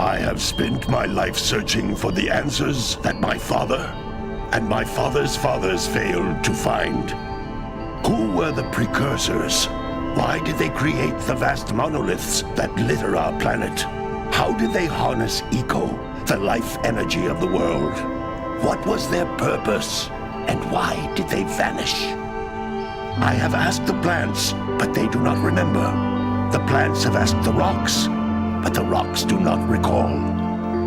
I have spent my life searching for the answers that my father and my father's fathers failed to find. Who were the precursors? Why did they create the vast monoliths that litter our planet? How did they harness eco, the life energy of the world? What was their purpose, and why did they vanish? I have asked the plants, but they do not remember. The plants have asked the rocks, but the rocks do not recall.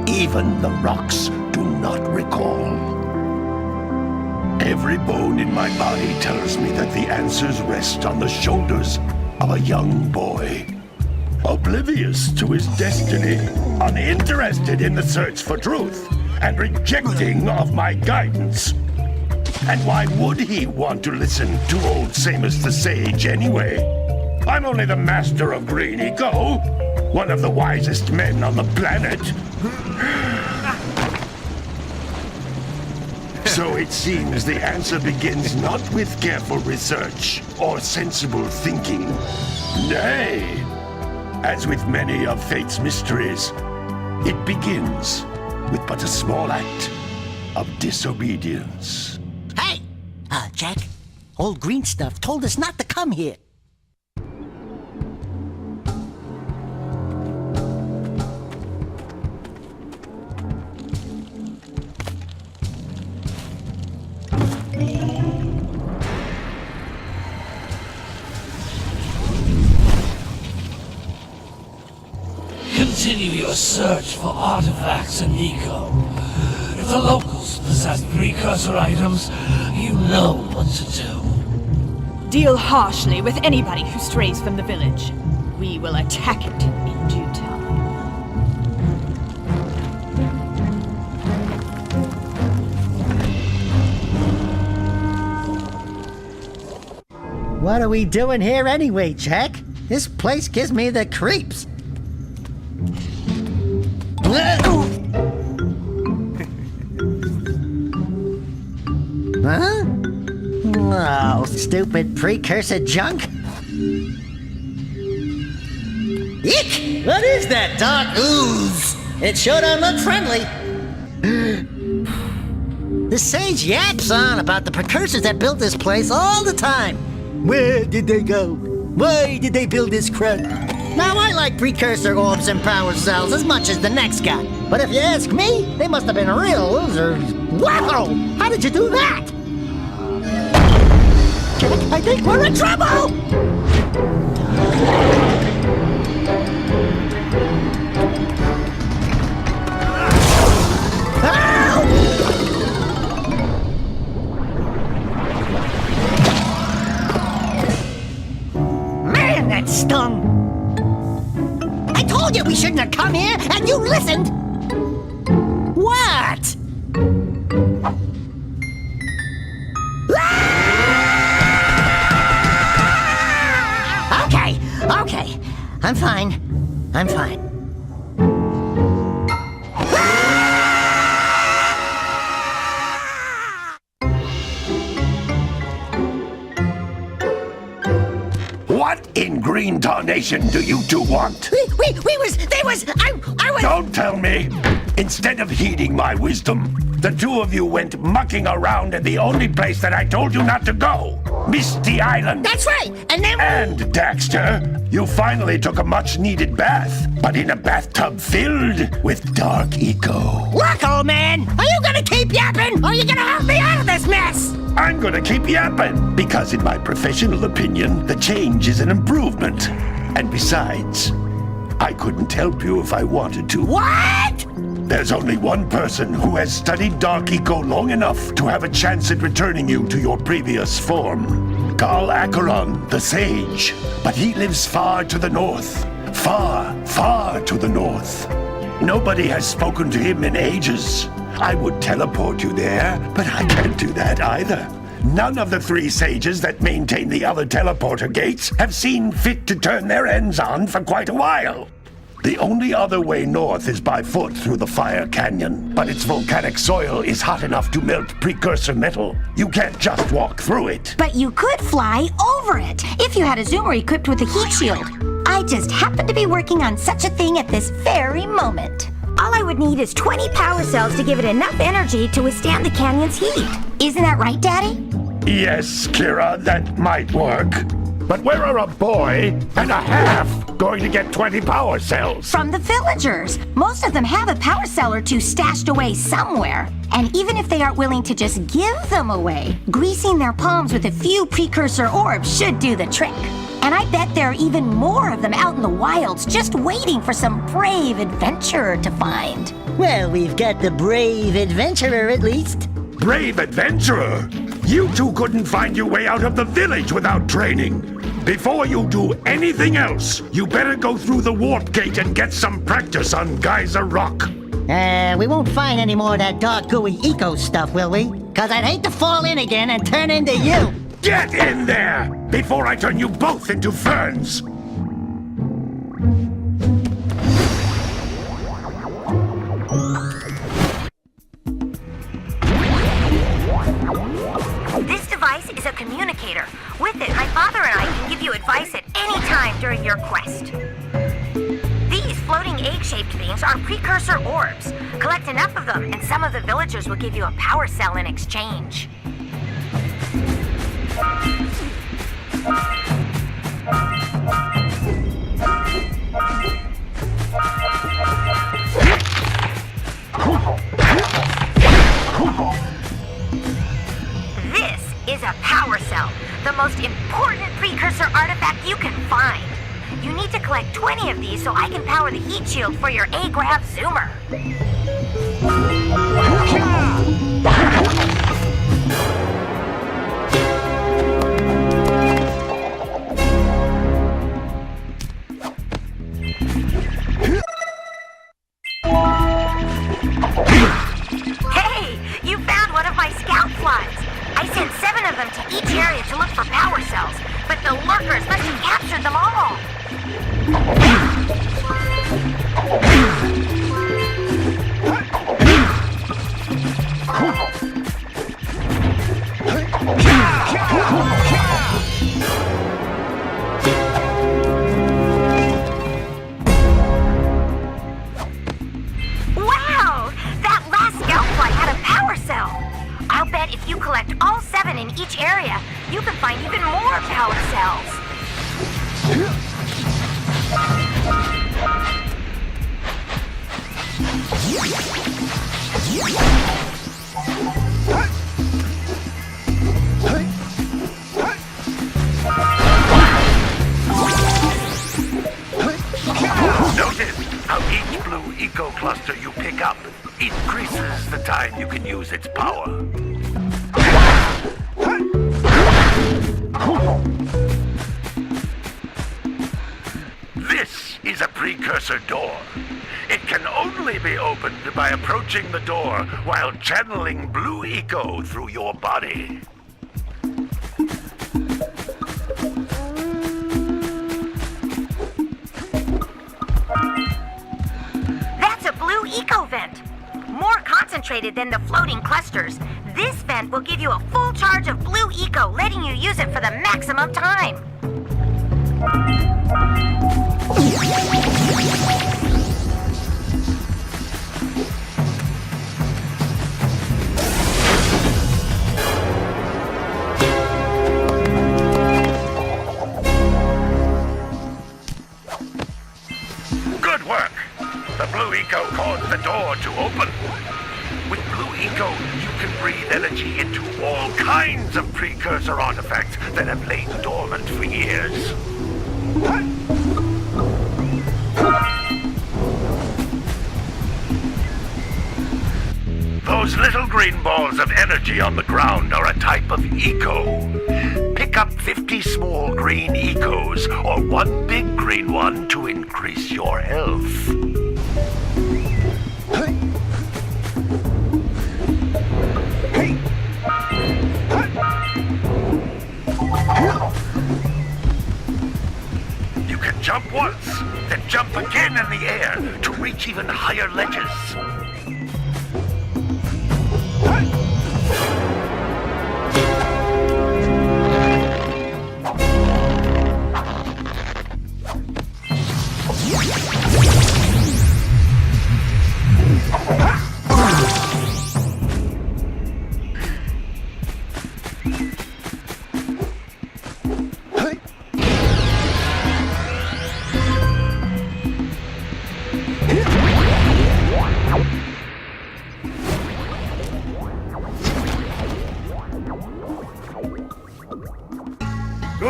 Even the rocks do not recall. Every bone in my body tells me that the answers rest on the shoulders of a young boy. Oblivious to his destiny, uninterested in the search for truth, and rejecting of my guidance. And why would he want to listen to old Samus the Sage anyway? I'm only the master of green eco, one of the wisest men on the planet. So it seems the answer begins not with careful research or sensible thinking. Nay, as with many of fate's mysteries, it begins with but a small act of disobedience. Hey! Jack, old green stuff told us not to come here. Continue your search for artifacts and eco. If the locals possess precursor items, you know what to do. Deal harshly with anybody who strays from the village. We will attack it in due time. What are we doing here anyway, Jack? This place gives me the creeps. Huh? Oh, stupid precursor junk. Eek! What is that dark ooze? It sure don't look friendly. The sage yaps on about the precursors that built this place all the time. Where did they go? Why did they build this crap? Now, I like precursor orbs and power cells as much as the next guy. But if you ask me, they must have been real losers. Wow! How did you do that? I think we're in trouble! Man, that stung! I told you we shouldn't have come here, and you listened! What? Okay. I'm fine. What in green tarnation do you two want? I was... Don't tell me! Instead of heeding my wisdom, the two of you went mucking around in the only place that I told you not to go! Misty Island! That's right! And then... And, Daxter, you finally took a much-needed bath, but in a bathtub filled with dark eco. Look, old man! Are you gonna keep yapping, or are you gonna help me out of this mess? I'm gonna keep yapping, because in my professional opinion, the change is an improvement. And besides, I couldn't help you if I wanted to. What? There's only one person who has studied Dark Eco long enough to have a chance at returning you to your previous form. Carl Acheron, the Sage. But he lives far to the north. Far, far to the north. Nobody has spoken to him in ages. I would teleport you there, but I can't do that either. None of the three sages that maintain the other teleporter gates have seen fit to turn their ends on for quite a while. The only other way north is by foot through the Fire Canyon, but its volcanic soil is hot enough to melt precursor metal. You can't just walk through it. But you could fly over it if you had a zoomer equipped with a heat shield. I just happen to be working on such a thing at this very moment. All I would need is 20 power cells to give it enough energy to withstand the canyon's heat. Isn't that right, Daddy? Yes, Kira, that might work. But where are a boy and a half going to get 20 power cells? From the villagers. Most of them have a power cell or two stashed away somewhere. And even if they aren't willing to just give them away, greasing their palms with a few precursor orbs should do the trick. And I bet there are even more of them out in the wilds just waiting for some brave adventurer to find. Well, we've got the brave adventurer at least. Brave adventurer! You two couldn't find your way out of the village without training. Before you do anything else, you better go through the warp gate and get some practice on Geyser Rock. We won't find any more of that dark gooey eco stuff, will we? 'Cause I'd hate to fall in again and turn into you. Get in there before I turn you both into ferns. This device is a communicator. With it, my father and I can give you advice at any time during your quest. These floating egg-shaped things are precursor orbs. Collect enough of them, and some of the villagers will give you a power cell in exchange. This is a power cell, the most important precursor artifact you can find. You need to collect 20 of these so I can power the heat shield for your A-Grav zoomer. Hey, you found one of my scout flies. I sent 7 of them to each area to look for power cells, but the lurkers must have captured them all. Wow! That last scout fly had a power cell. I'll bet if you collect all 7 in each area, you can find even more power cells. Notice how each blue eco cluster you pick up increases the time you can use its power. This is a precursor door. It can only be opened by approaching the door while channeling blue eco through your body. That's a blue eco vent. More concentrated than the floating clusters. This vent will give you a full charge of blue eco, letting you use it for the maximum time. Good work! The blue eco caused the door to open. With blue eco, you can breathe energy into all kinds of precursor artifacts that have lain dormant for years. Those little green balls of energy on the ground are a type of eco. Pick up 50 small green ecos or 1 big green one to increase your health. You can jump once, then jump again in the air to reach even higher ledges.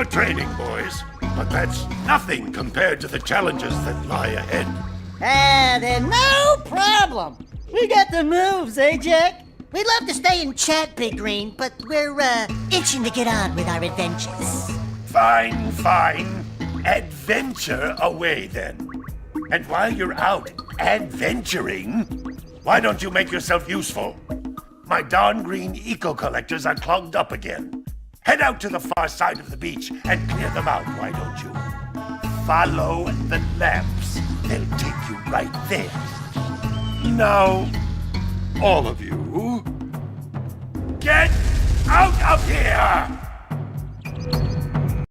Poor training, boys, but that's nothing compared to the challenges that lie ahead. Then no problem. We got the moves, eh, Jack? We'd love to stay and chat, Big Green, but we're, itching to get on with our adventures. Fine, fine. Adventure away, then. And while you're out adventuring, why don't you make yourself useful? My darn green eco-collectors are clogged up again. Head out to the far side of the beach and clear them out, why don't you? Follow the lamps. They'll take you right there. Now, all of you, get out of here!